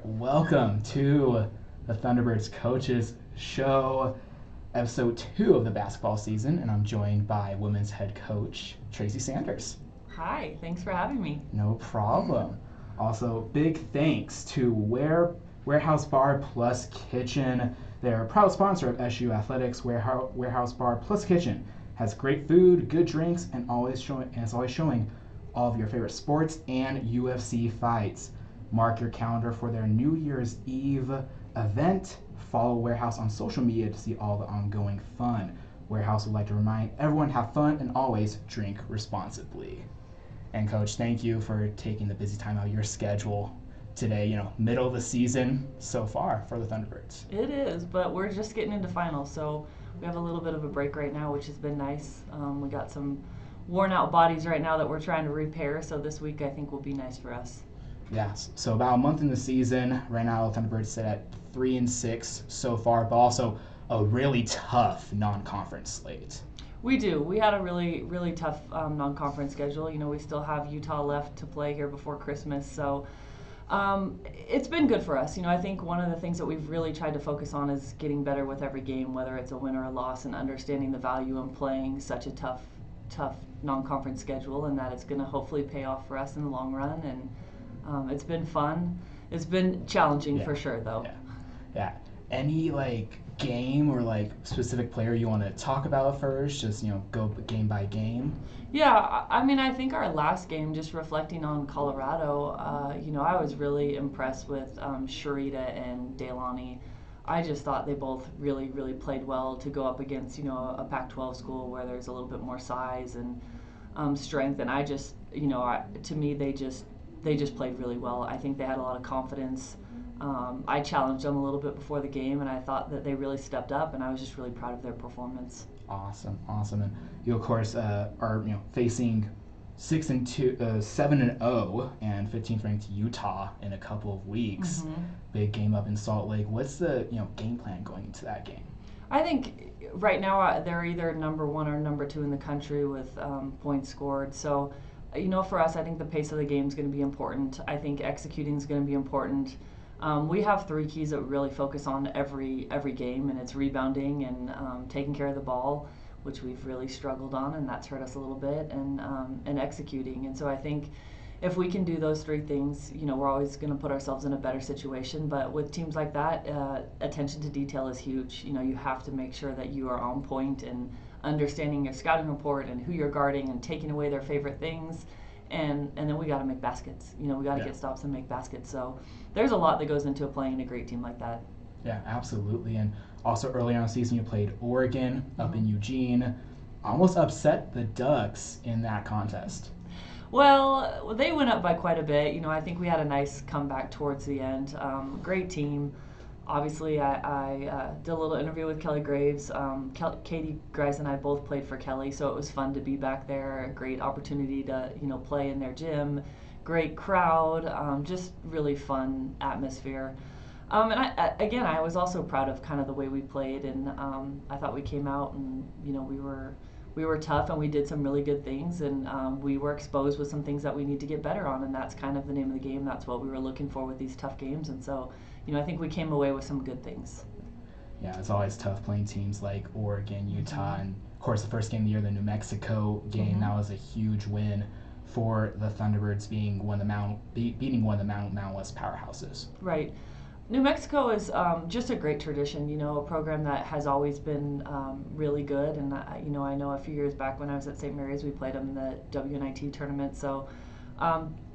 Welcome to the Thunderbirds Coaches Show, episode 2 of the basketball season, and I'm joined by women's head coach Tracy Sanders. Hi, thanks for having me. No problem. Also, big thanks to Warehouse Bar Plus Kitchen. They're a proud sponsor of SU Athletics. Warehouse Bar Plus Kitchen has great food, good drinks, and is always showing all of your favorite sports and UFC fights. Mark your calendar for their New Year's Eve event. Follow Warehouse on social media to see all the ongoing fun. Warehouse would like to remind everyone to have fun and always drink responsibly. And Coach, thank you for taking the busy time out of your schedule today, middle of the season so far for the Thunderbirds. It is, but we're just getting into finals, so we have a little bit of a break right now, which has been nice. We got some worn out bodies right now that we're trying to repair, so this week I think will be nice for us. Yes, so about a month in the season. Right now, the Thunderbirds sit at 3-6 so far, but also a really tough non-conference slate. We do. We had a really, really tough non-conference schedule. We still have Utah left to play here before Christmas, so it's been good for us. I think one of the things that we've really tried to focus on is getting better with every game, whether it's a win or a loss, and understanding the value in playing such a tough non-conference schedule, and that it's going to hopefully pay off for us in the long run. And it's been fun. It's been challenging for sure, though. Yeah. Any game or specific player you want to talk about first? Just go game by game. Yeah, I think our last game, just reflecting on Colorado, I was really impressed with Sharita and Delaney. I just thought they both really, really played well to go up against a Pac-12 school where there's a little bit more size and strength. And I just to me they just played really well. I think they had a lot of confidence. I challenged them a little bit before the game, and I thought that they really stepped up, and I was just really proud of their performance. Awesome. And you, of course, are facing 7-0 and 15th ranked Utah in a couple of weeks. Mm-hmm. Big game up in Salt Lake. What's the game plan going into that game? I think right now they're either number 1 or number 2 in the country with points scored. So, for us, I think the pace of the game is going to be important. I think executing is going to be important. We have 3 keys that we really focus on every game, and it's rebounding and taking care of the ball, which we've really struggled on, and that's hurt us a little bit, and executing. And so I think if we can do those 3 things, we're always going to put ourselves in a better situation. But with teams like that, attention to detail is huge. You have to make sure that you are on point and understanding your scouting report and who you're guarding and taking away their favorite things. And then we got to make baskets. We got to get stops and make baskets. So there's a lot that goes into playing a great team like that. Yeah, absolutely. And also earlier on the season, you played Oregon up in Eugene. Almost upset the Ducks in that contest. Well, they went up by quite a bit. I think we had a nice comeback towards the end. Great team. Obviously, I did a little interview with Kelly Graves. Katie Grice and I both played for Kelly, so it was fun to be back there. A great opportunity to play in their gym. Great crowd. Just really fun atmosphere. And I was also proud of kind of the way we played, and I thought we came out and we were tough, and we did some really good things, and we were exposed with some things that we need to get better on, and that's kind of the name of the game. That's what we were looking for with these tough games, and so I think we came away with some good things. Yeah, it's always tough playing teams like Oregon, Utah, and of course the first game of the year, the New Mexico game. That was a huge win for the Thunderbirds, beating one of the Mountain West powerhouses. Right. New Mexico is just a great tradition, a program that has always been really good. And, I know a few years back when I was at St. Mary's, we played them in the WNIT tournament. So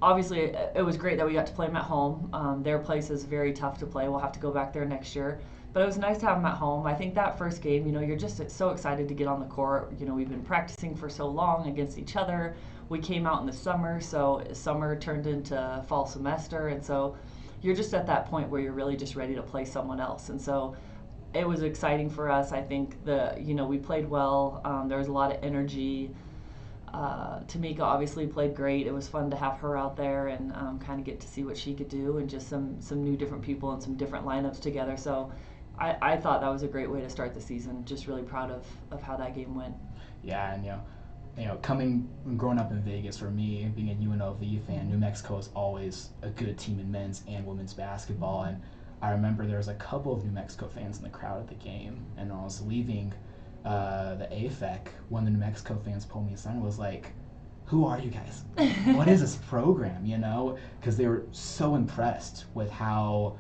obviously it was great that we got to play them at home. Their place is very tough to play. We'll have to go back there next year. But it was nice to have them at home. I think that first game, you're just so excited to get on the court. We've been practicing for so long against each other. We came out in the summer, so summer turned into fall semester. And so you're just at that point where you're really just ready to play someone else. And so it was exciting for us. I think we played well. There was a lot of energy. Tamika obviously played great. It was fun to have her out there and kind of get to see what she could do, and just some new different people and some different lineups together. So I thought that was a great way to start the season. Just really proud of how that game went. Yeah, and coming growing up in Vegas, for me, being a UNLV fan, New Mexico is always a good team in men's and women's basketball. And I remember there was a couple of New Mexico fans in the crowd at the game, and when I was leaving the AFEC, one of the New Mexico fans pulled me aside and was like, "Who are you guys? What is this program?" Because they were so impressed with how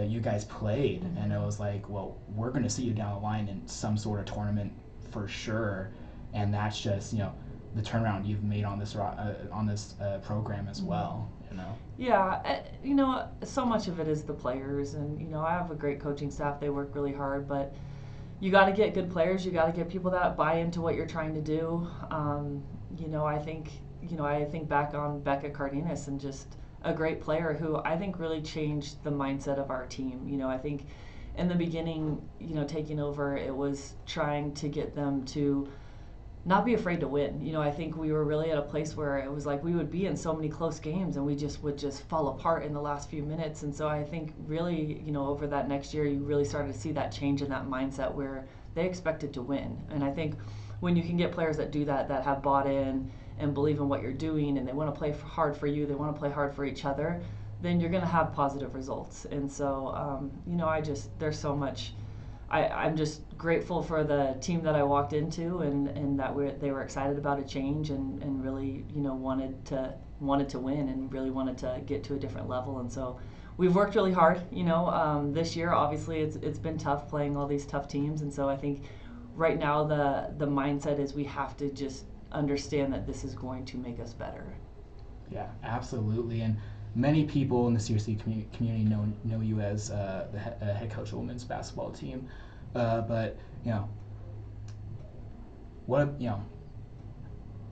you guys played, and it was like, "Well, we're going to see you down the line in some sort of tournament for sure." And that's just the turnaround you've made on this program as well. Yeah, so much of it is the players, and I have a great coaching staff. They work really hard, but you got to get good players. You got to get people that buy into what you're trying to do. I think back on Becca Cardenas, and just a great player who I think really changed the mindset of our team. I think in the beginning, taking over, it was trying to get them to not be afraid to win. I think we were really at a place where it was like we would be in so many close games and we just would just fall apart in the last few minutes. And so I think really, over that next year, you really started to see that change in that mindset where they expected to win. And I think when you can get players that do that have bought in and believe in what you're doing, and they want to play hard for you, they want to play hard for each other, then you're going to have positive results. And so, there's so much. I'm just grateful for the team that I walked into, and that they were excited about a change, and really wanted to win, and really wanted to get to a different level. And so we've worked really hard. This year obviously it's been tough playing all these tough teams, and so I think right now the mindset is we have to just understand that this is going to make us better. Yeah, absolutely. And many people in the CRC community know you as the head coach of the women's basketball team, but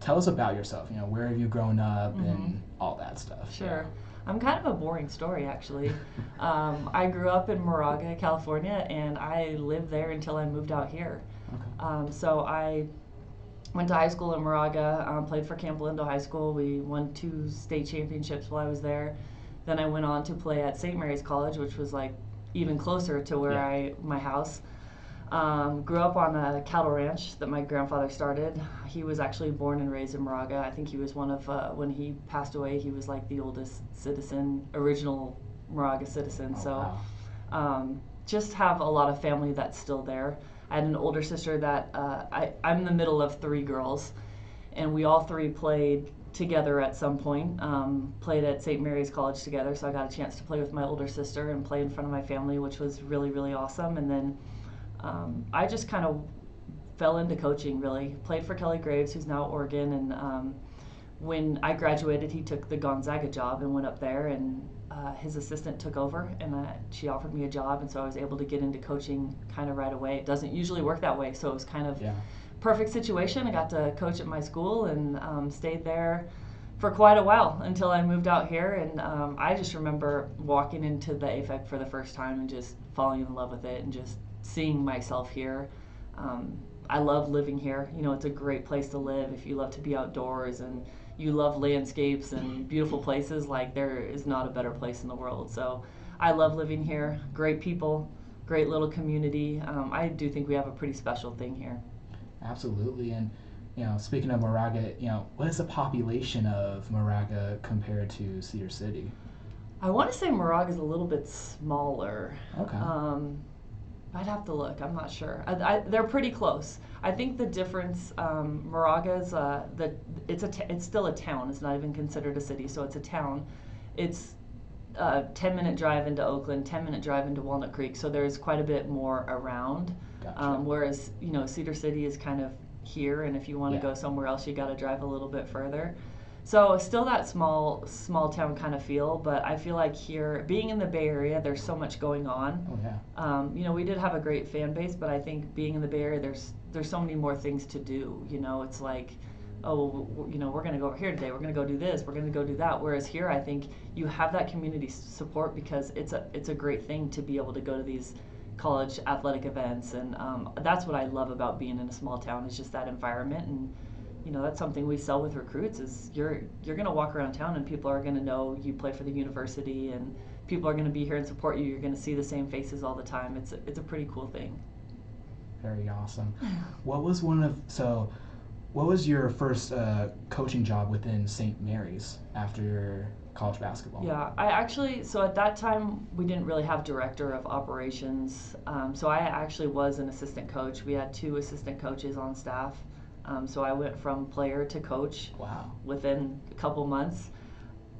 tell us about yourself. Where have you grown up and all that stuff. Sure. I'm kind of a boring story, actually. I grew up in Moraga, California, and I lived there until I moved out here. Okay. So I went to high school in Moraga, played for Camp Lindo High School. We won 2 state championships while I was there. Then I went on to play at St. Mary's College, which was like even closer to where my house. Grew up on a cattle ranch that my grandfather started. He was actually born and raised in Moraga. I think he was one of, when he passed away, he was like the oldest original Moraga citizen. Just have a lot of family that's still there. I had an older sister that I'm in the middle of 3 girls, and we all 3 played together at some point. Played at St. Mary's College together, so I got a chance to play with my older sister and play in front of my family, which was really, really awesome. And then I just kind of fell into coaching, really. Played for Kelly Graves, who's now at Oregon, and when I graduated, he took the Gonzaga job and went up there, and his assistant took over, and she offered me a job, and so I was able to get into coaching kind of right away. It doesn't usually work that way, so it was kind of perfect situation. I got to coach at my school and stayed there for quite a while until I moved out here, and I just remember walking into the AFEC for the first time and just falling in love with it and just seeing myself here. I love living here. It's a great place to live if you love to be outdoors and you love landscapes and beautiful places. Like, there is not a better place in the world. So I love living here. Great people, great little community. I do think we have a pretty special thing here. Absolutely. And speaking of Moraga, what is the population of Moraga compared to Cedar City? I want to say Moraga is a little bit smaller. Okay. I'd have to look. I'm not sure. They're pretty close. I think the difference, Moraga is it's still a town. It's not even considered a city, so it's a town. It's a 10-minute drive into Oakland, 10-minute drive into Walnut Creek. So there's quite a bit more around. Gotcha. Whereas Cedar City is kind of here, and if you want to go somewhere else, you got to drive a little bit further. So still that small town kind of feel, but I feel like here, being in the Bay Area, there's so much going on. Oh yeah. We did have a great fan base, but I think being in the Bay Area, there's so many more things to do. It's like, oh, we're going to go over here today. We're going to go do this. We're going to go do that. Whereas here, I think you have that community support because it's a great thing to be able to go to these college athletic events, and that's what I love about being in a small town, is just that environment. And that's something we sell with recruits, is you're going to walk around town and people are going to know you play for the university, and people are going to be here and support you. You're going to see the same faces all the time. It's a pretty cool thing. Very awesome. What was what was your first coaching job within St. Mary's after college basketball? Yeah, I actually, so at that time, we didn't really have director of operations. So I actually was an assistant coach. We had two assistant coaches on staff. So I went from player to coach Wow. within a couple months.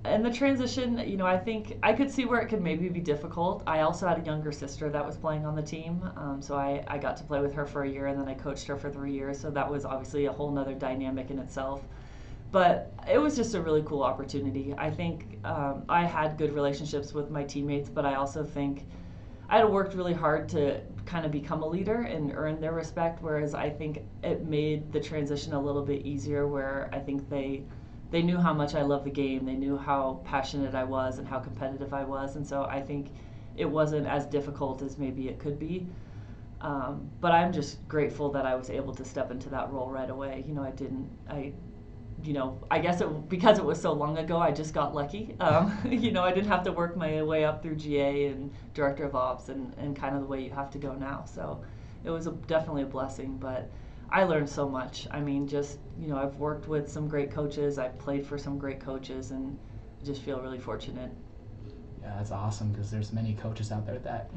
And the transition, I think I could see where it could maybe be difficult. I also had a younger sister that was playing on the team. So I got to play with her for a year, and then I coached her for 3 years. So that was obviously a whole nother dynamic in itself. But it was just a really cool opportunity. I think I had good relationships with my teammates, but I also think I had worked really hard to kind of become a leader and earn their respect, whereas I think it made the transition a little bit easier, where I think they knew how much I loved the game. They knew how passionate I was and how competitive I was. And so I think it wasn't as difficult as maybe it could be. But I'm just grateful that I was able to step into that role right away. I guess because it was so long ago, I just got lucky. I didn't have to work my way up through GA and director of ops and kind of the way you have to go now. So it was definitely a blessing, but I learned so much. I mean, I've worked with some great coaches. I've played for some great coaches, and I just feel really fortunate. Yeah, that's awesome, because there's many coaches out there that,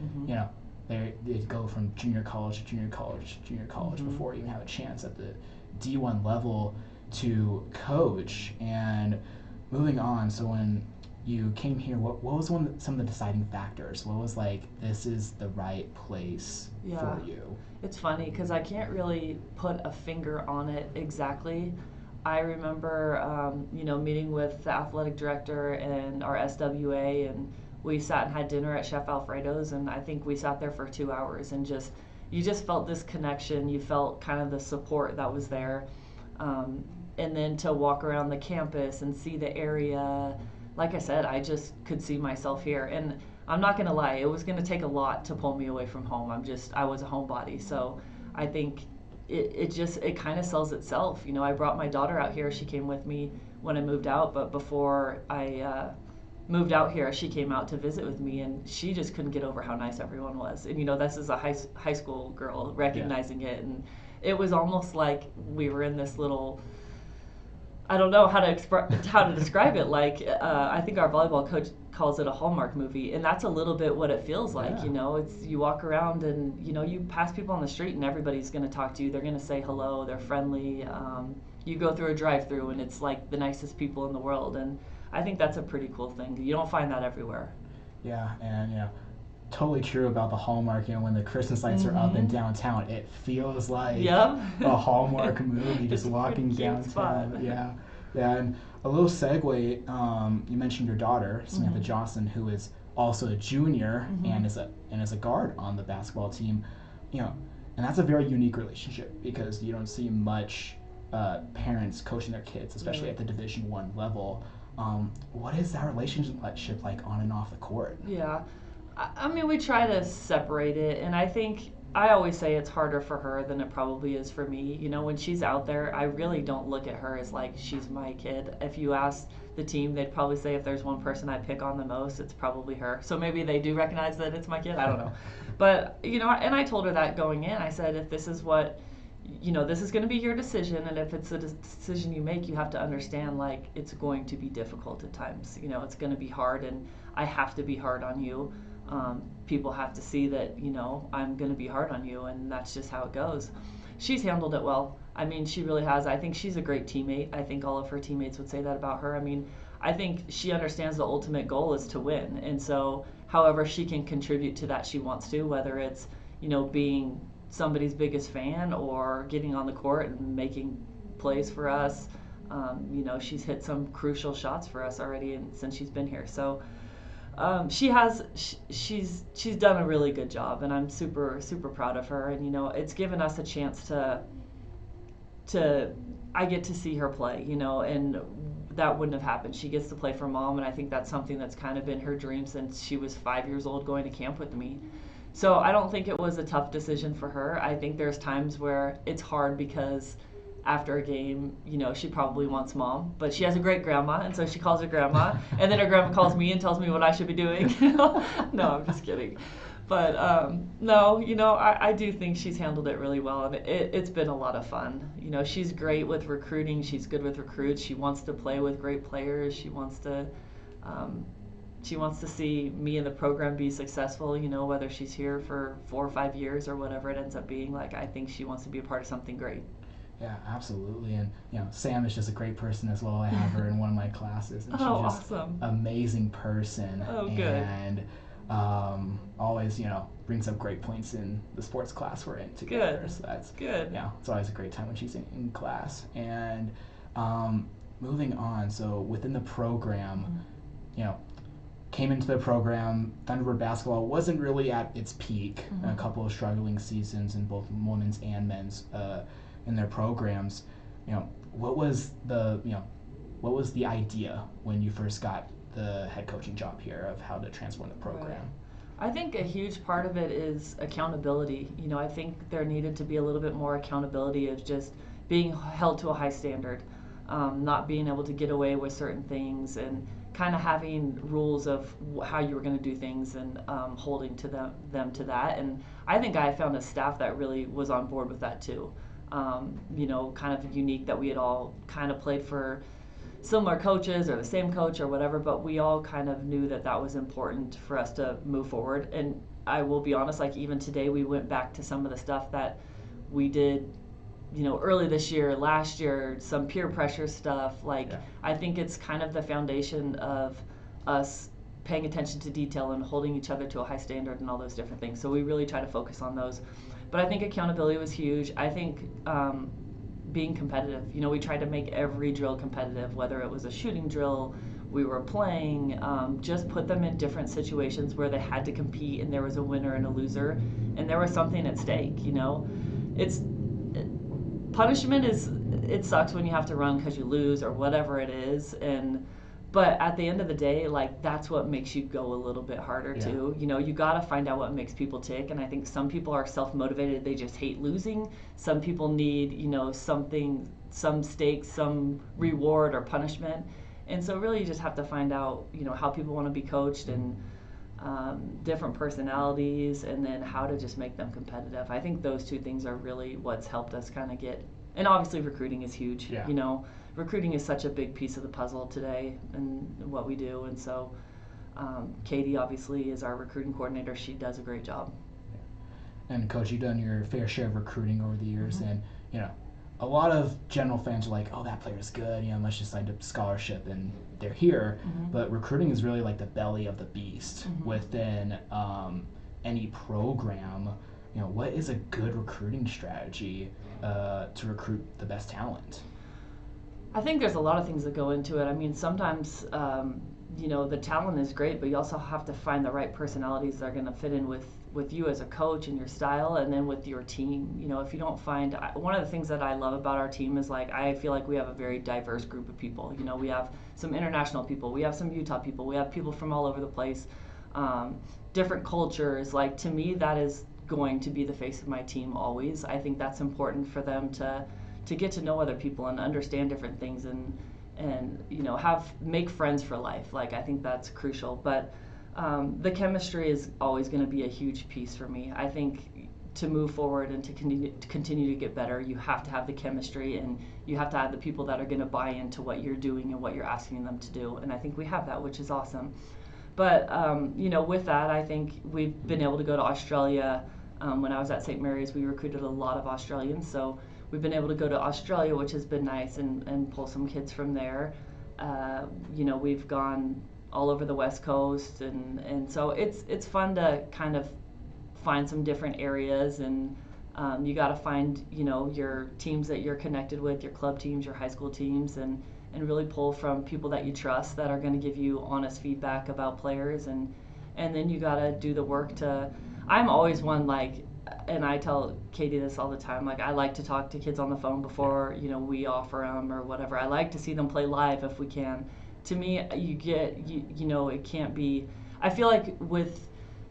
they go from junior college to junior college to junior college before you even have a chance at the D1 level to coach. And moving on, so when you came here, what was some of the deciding factors? What was like, this is the right place for you? It's funny because I can't really put a finger on it exactly. I remember, meeting with the athletic director and our SWA, and we sat and had dinner at Chef Alfredo's, and I think we sat there for 2 hours, and you just felt this connection. You felt kind of the support that was there. And then to walk around the campus and see the area, like I said, I just could see myself here. And I'm not going to lie, it was going to take a lot to pull me away from home. I was a homebody. So I think it kind of sells itself. I brought my daughter out here. She came with me when I moved out, but before I moved out here, she came out to visit with me, and she just couldn't get over how nice everyone was. And this is a high school girl recognizing it, and it was almost like we were in this little, I don't know how to describe it. Like I think our volleyball coach calls it a Hallmark movie, and that's a little bit what it feels like. It's, you walk around and you pass people on the street, and everybody's going to talk to you. They're going to say hello. They're friendly. You go through a drive-through, and it's like the nicest people in the world. And I think that's a pretty cool thing. You don't find that everywhere. Yeah, and totally true about the Hallmark. When the Christmas lights are up in downtown, it feels like a Hallmark movie, just walking downtown. Yeah, and a little segue. You mentioned your daughter, Samantha Johnson, who is also a junior and is a guard on the basketball team. And that's a very unique relationship, because you don't see much parents coaching their kids, especially at the Division I level. What is that relationship like on and off the court? Yeah. I mean, we try to separate it, and I think I always say it's harder for her than it probably is for me. When she's out there, I really don't look at her as like she's my kid. If you ask the team, they'd probably say if there's one person I pick on the most, it's probably her. So maybe they do recognize that it's my kid. I don't know. But, and I told her that going in. I said, if this is what, this is going to be your decision, and if it's a decision you make, you have to understand, like, it's going to be difficult at times. It's going to be hard, and I have to be hard on you. People have to see that, I'm going to be hard on you, and that's just how it goes. She's handled it well. I mean, she really has. I think she's a great teammate. I think all of her teammates would say that about her. I mean, I think she understands the ultimate goal is to win. And so however she can contribute to that, she wants to, whether it's, being somebody's biggest fan or getting on the court and making plays for us. She's hit some crucial shots for us already since she's been here. So she's done a really good job, and I'm super, super proud of her. And, it's given us a chance I get to see her play, and that wouldn't have happened. She gets to play for Mom, and I think that's something that's kind of been her dream since she was 5 years old, going to camp with me. So I don't think it was a tough decision for her. I think there's times where it's hard because after a game, she probably wants Mom, but she has a great grandma, and so she calls her grandma, and then her grandma calls me and tells me what I should be doing. No, I'm just kidding. But no, I do think she's handled it really well, and it's been a lot of fun. She's great with recruiting. She's good with recruits. She wants to play with great players. Um, she wants to see me and the program be successful. Whether she's here for 4 or 5 years or whatever it ends up being. Like, I think she wants to be a part of something great. Yeah, absolutely. And Sam is just a great person as well. I have her in one of my classes, and she's just awesome. Amazing person. Oh, good. And always brings up great points in the sports class we're in together. Good. So that's good. Yeah, it's always a great time when she's in class. And moving on, so within the program, came into the program, Thunderbird basketball wasn't really at its peak. A couple of struggling seasons in both women's and men's in their programs. What was the idea when you first got the head coaching job here of how to transform the program? Right. I think a huge part of it is accountability. I think there needed to be a little bit more accountability of just being held to a high standard, not being able to get away with certain things, and kind of having rules of how you were going to do things, and holding to them to that. And I think I found a staff that really was on board with that too. Kind of unique that we had all kind of played for similar coaches or the same coach or whatever, but we all kind of knew that that was important for us to move forward. And I will be honest, like even today we went back to some of the stuff that we did early this year, last year, some peer pressure stuff. I think it's kind of the foundation of us paying attention to detail and holding each other to a high standard and all those different things. So we really try to focus on those. But I think accountability was huge. I think being competitive. We tried to make every drill competitive, whether it was a shooting drill, we were playing, just put them in different situations where they had to compete, and there was a winner and a loser, and there was something at stake. Punishment it sucks when you have to run because you lose or whatever it is, but at the end of the day, that's what makes you go a little bit harder too. You got to find out what makes people tick, and I think some people are self-motivated. They just hate losing. Some people need, something, some stakes, some reward or punishment. And so really you just have to find out, how people want to be coached, and different personalities, and then how to just make them competitive. I think those two things are really what's helped us kind of get, and obviously recruiting is huge. Recruiting is such a big piece of the puzzle today and what we do. And so Katie obviously is our recruiting coordinator. She does a great job. And Coach, you've done your fair share of recruiting over the years, and a lot of general fans are like, oh, that player's good, let's just sign a scholarship and they're here. But recruiting is really like the belly of the beast within any program. What is a good recruiting strategy to recruit the best talent? I think there's a lot of things that go into it. I mean, sometimes, the talent is great, but you also have to find the right personalities that are going to fit in with you as a coach and your style, and then with your team. If you don't find, one of the things that I love about our team is I feel like we have a very diverse group of people. We have some international people, we have some Utah people, we have people from all over the place, different cultures. To me, that is going to be the face of my team always. I think that's important for them to get to know other people and understand different things, and make friends for life. I think that's crucial. But the chemistry is always going to be a huge piece for me. I think to move forward and to continue to get better, you have to have the chemistry, and you have to have the people that are going to buy into what you're doing and what you're asking them to do. And I think we have that, which is awesome. But with that, I think we've been able to go to Australia. When I was at St. Mary's, we recruited a lot of Australians, so we've been able to go to Australia, which has been nice, and pull some kids from there. We've gone all over the West Coast, and so it's fun to kind of find some different areas, and you got to find your teams that you're connected with, your club teams, your high school teams, and really pull from people that you trust that are going to give you honest feedback about players, and then you got to do the work to. I'm always one and I tell Katie this all the time, I like to talk to kids on the phone before we offer them or whatever. I like to see them play live if we can. To me, it can't be. I feel like with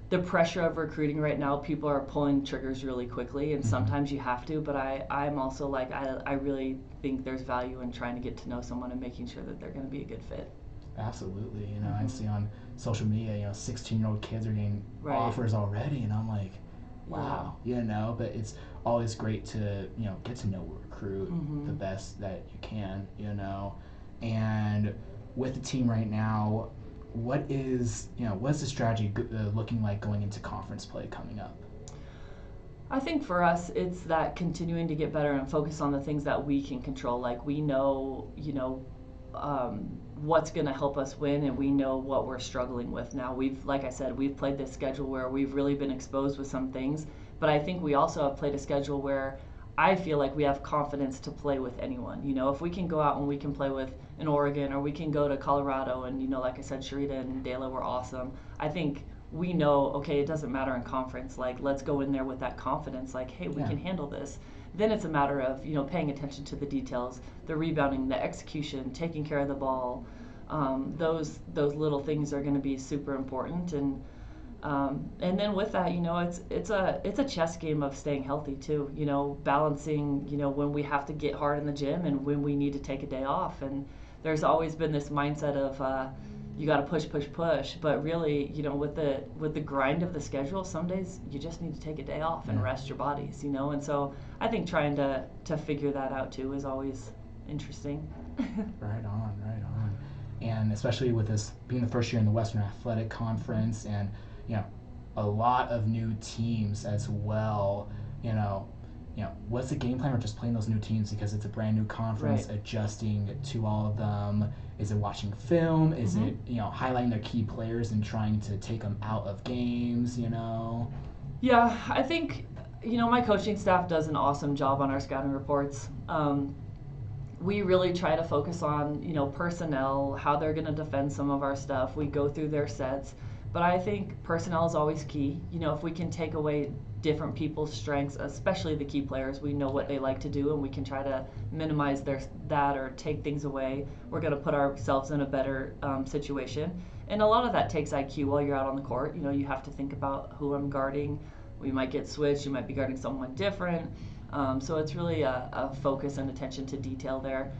the pressure of recruiting right now, people are pulling triggers really quickly, and sometimes you have to. But I'm also I really think there's value in trying to get to know someone and making sure that they're going to be a good fit. Absolutely. You know, I Mm-hmm. see on social media, 16-year-old kids are getting Right. offers already, and I'm like, Yeah. wow, but it's always great to, get to know recruit the Mm-hmm. best that you can, and with the team right now, what's the strategy looking like going into conference play coming up? I think for us, it's that continuing to get better and focus on the things that we can control. Like we know, what's going to help us win, and we know what we're struggling with now. Like I said, we've played this schedule where we've really been exposed with some things, but I think we also have played a schedule where I feel like we have confidence to play with anyone. If we can go out and we can play with an Oregon, or we can go to Colorado, and like I said, Sharita and Dela were awesome. I think we know, okay, it doesn't matter in conference. Like, let's go in there with that confidence. Like, hey, we Yeah. can handle this. Then it's a matter of paying attention to the details, the rebounding, the execution, taking care of the ball. Those little things are going to be super important, and then with that, it's a chess game of staying healthy too. Balancing, when we have to get hard in the gym and when we need to take a day off. And there's always been this mindset of you got to push, push, push. But really, with the grind of the schedule, some days you just need to take a day off and Yeah. rest your bodies. And so I think trying to figure that out too is always interesting. Right on, right on. And especially with this being the first year in the Western Athletic Conference and, you know, a lot of new teams as well, what's the game plan or just playing those new teams because it's a brand new conference, Right. adjusting to all of them? Is it watching film? Is Mm-hmm. it, highlighting their key players and trying to take them out of games? Yeah, I think my coaching staff does an awesome job on our scouting reports. We really try to focus on personnel, how they're going to defend some of our stuff. We go through their sets, but I think personnel is always key. If we can take away different people's strengths, especially the key players, we know what they like to do, and we can try to minimize that or take things away. We're going to put ourselves in a better situation, and a lot of that takes IQ while you're out on the court. You have to think about who I'm guarding. We might get switched. You might be guarding someone different. So it's really a focus and attention to detail there.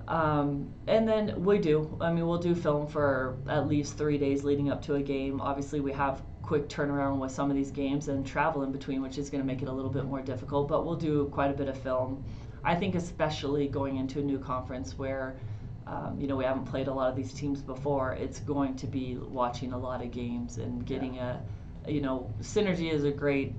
And then we'll do film for at least 3 days leading up to a game. Obviously, we have quick turnaround with some of these games and travel in between, which is going to make it a little bit more difficult, but we'll do quite a bit of film. I think, especially going into a new conference where we haven't played a lot of these teams before, it's going to be watching a lot of games and getting synergy is a great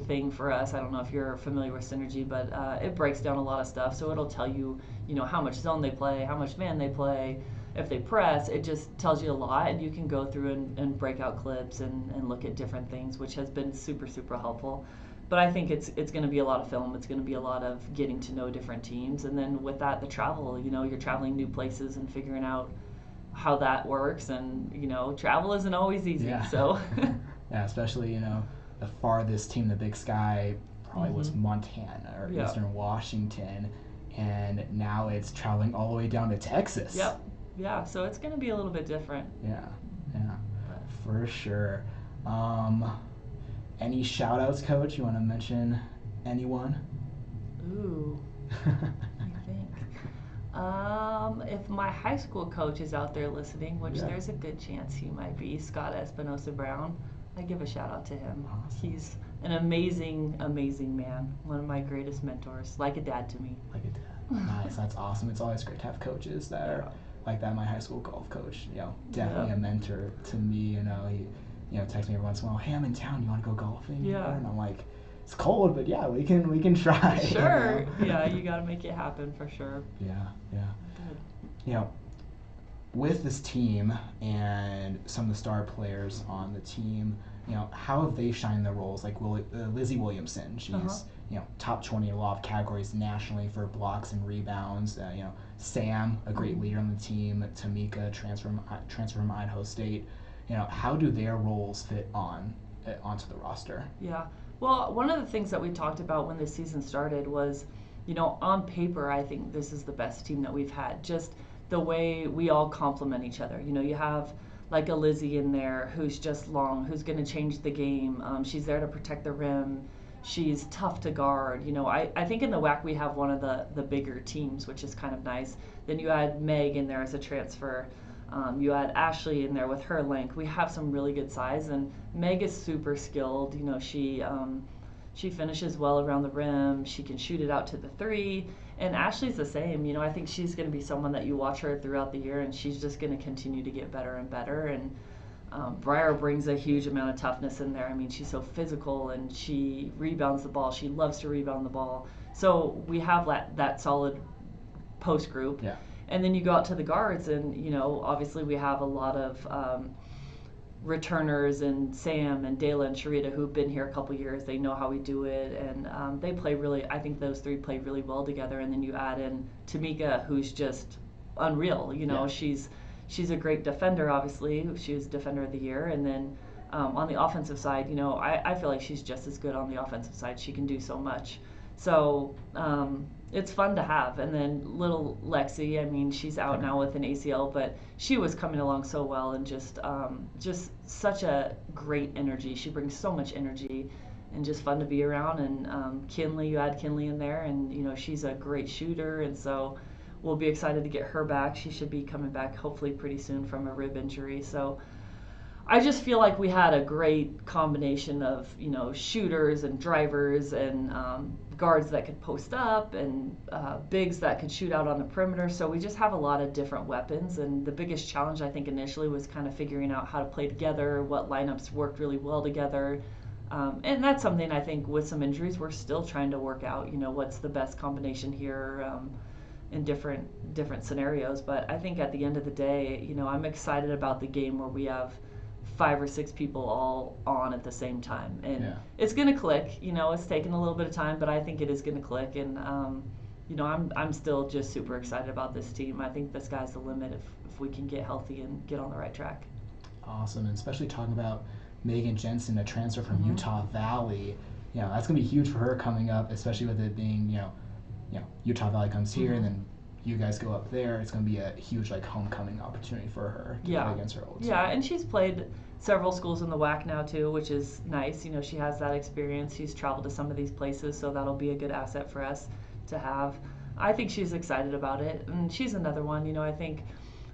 thing for us. I don't know if you're familiar with synergy, but it breaks down a lot of stuff. So it'll tell you, how much zone they play, how much man they play, if they press. It just tells you a lot, and you can go through and break out clips and look at different things, which has been super, super helpful. But I think it's going to be a lot of film. It's going to be a lot of getting to know different teams, and then with that, the travel. You're traveling new places and figuring out how that works, and travel isn't always easy. Yeah. So. Yeah, especially, the farthest team in the Big Sky probably was Mhm. Montana or Yeah. Eastern Washington, and now it's traveling all the way down to Texas. Yep. Yeah. So it's going to be a little bit different. Yeah, yeah, But, for sure. Um, any shout outs, Coach? You want to mention anyone? ooh, I think. If my high school coach is out there listening, which Yeah. there's a good chance he might be, Scott Espinosa Brown, I give a shout out to him. Awesome. He's an amazing, amazing man. One of my greatest mentors, like a dad to me. Like a dad. Nice, that's awesome. It's always great to have coaches that are like that. My high school golf coach, definitely Yeah. a mentor to me. He, texts me every once in a while. Hey, I'm in town. You want to go golfing? Yeah. And I'm like, it's cold, but yeah, we can try. Sure. Yeah, you got to make it happen for sure. Yeah, yeah. Good. You know, with this team and some of the star players on the team, how have they shined their roles? Like Lizzie Williamson, she's Uh-huh. top 20 in a lot of categories nationally for blocks and rebounds. Sam, a great leader on the team. Tamika, transfer from Idaho State. How do their roles fit onto the roster? Yeah. Well, one of the things that we talked about when this season started was, on paper, I think this is the best team that we've had. Just the way we all complement each other. You have like a Lizzie in there who's just long, who's going to change the game. She's there to protect the rim. She's tough to guard. I think in the WAC we have one of the bigger teams, which is kind of nice. Then you add Meg in there as a transfer. You add Ashley in there with her length. We have some really good size, and Meg is super skilled. You know, she finishes well around the rim. She can shoot it out to the three. And Ashley's the same. You know, I think she's going to be someone that you watch her throughout the year, and she's just going to continue to get better and better. And Briar brings a huge amount of toughness in there. I mean, she's so physical, and she rebounds the ball. She loves to rebound the ball. So we have that solid post group. Yeah. And then you go out to the guards, and, you know, obviously we have a lot of returners, and Sam and Dayla and Sharita, who've been here a couple years. They know how we do it, and they play really, I think those three play really well together. And then you add in Tamika, who's just unreal. You know, Yeah. she's a great defender, obviously. She was Defender of the Year. And then on the offensive side, you know, I feel like she's just as good on the offensive side. She can do so much. So it's fun to have. And then little Lexi, I mean, she's out now with an ACL, but she was coming along so well, and just such a great energy. She brings so much energy, and just fun to be around. And Kinley, you add Kinley in there, and, you know, she's a great shooter, and so we'll be excited to get her back. She should be coming back hopefully pretty soon from a rib injury. So I just feel like we had a great combination of, you know, shooters and drivers, and guards that could post up, and bigs that could shoot out on the perimeter. So we just have a lot of different weapons. And the biggest challenge, I think, initially was kind of figuring out how to play together, what lineups worked really well together. And that's something I think with some injuries we're still trying to work out, you know, what's the best combination here in different scenarios. But I think at the end of the day, you know, I'm excited about the game where we have 5 or 6 people all on at the same time, and it's going to click. You know, it's taken a little bit of time, but I think it is going to click. And you know, I'm still just super excited about this team. I think the sky's the limit if we can get healthy and get on the right track. Awesome, and especially talking about Megan Jensen, a transfer from Utah Valley. You know, that's going to be huge for her coming up, especially with it being, you know, Utah Valley comes here, and then you guys go up there. It's going to be a huge, like, homecoming opportunity for her to play against her old team. Yeah, and she's played several schools in the WAC now too, which is nice. You know, she has that experience. She's traveled to some of these places, so that'll be a good asset for us to have. I think she's excited about it, and she's another one. You know, I think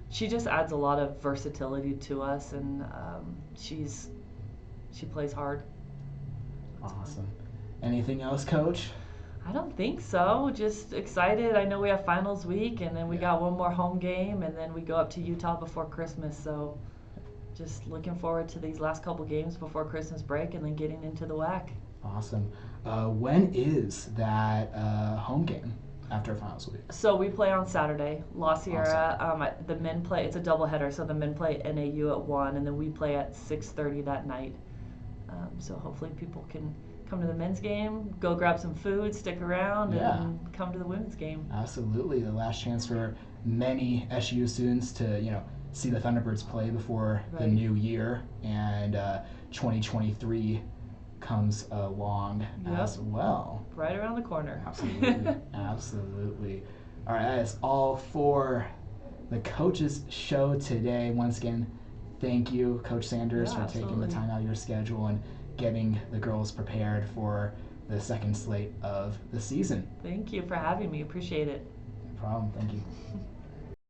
she just adds a lot of versatility to us, and she plays hard. Awesome. Anything else, Coach? I don't think so. Just excited. I know we have finals week, and then we got one more home game, and then we go up to Utah before Christmas. So just looking forward to these last couple games before Christmas break, and then getting into the WAC. Awesome. When is that home game after finals week? So we play on Saturday. La Sierra, awesome. The men play, it's a doubleheader, so the men play NAU at 1, and then we play at 6:30 that night. So hopefully people can come to the men's game, go grab some food, stick around, and come to the women's game. Absolutely. The last chance for many SU students to, you know, see the Thunderbirds play before the new year, and 2023 comes along as well. Right around the corner. Absolutely. Absolutely. All right, that is all for the coaches show today. Once again, thank you, Coach Sanders, for taking the time out of your schedule and getting the girls prepared for the second slate of the season. Thank you for having me. Appreciate it. No problem. Thank you.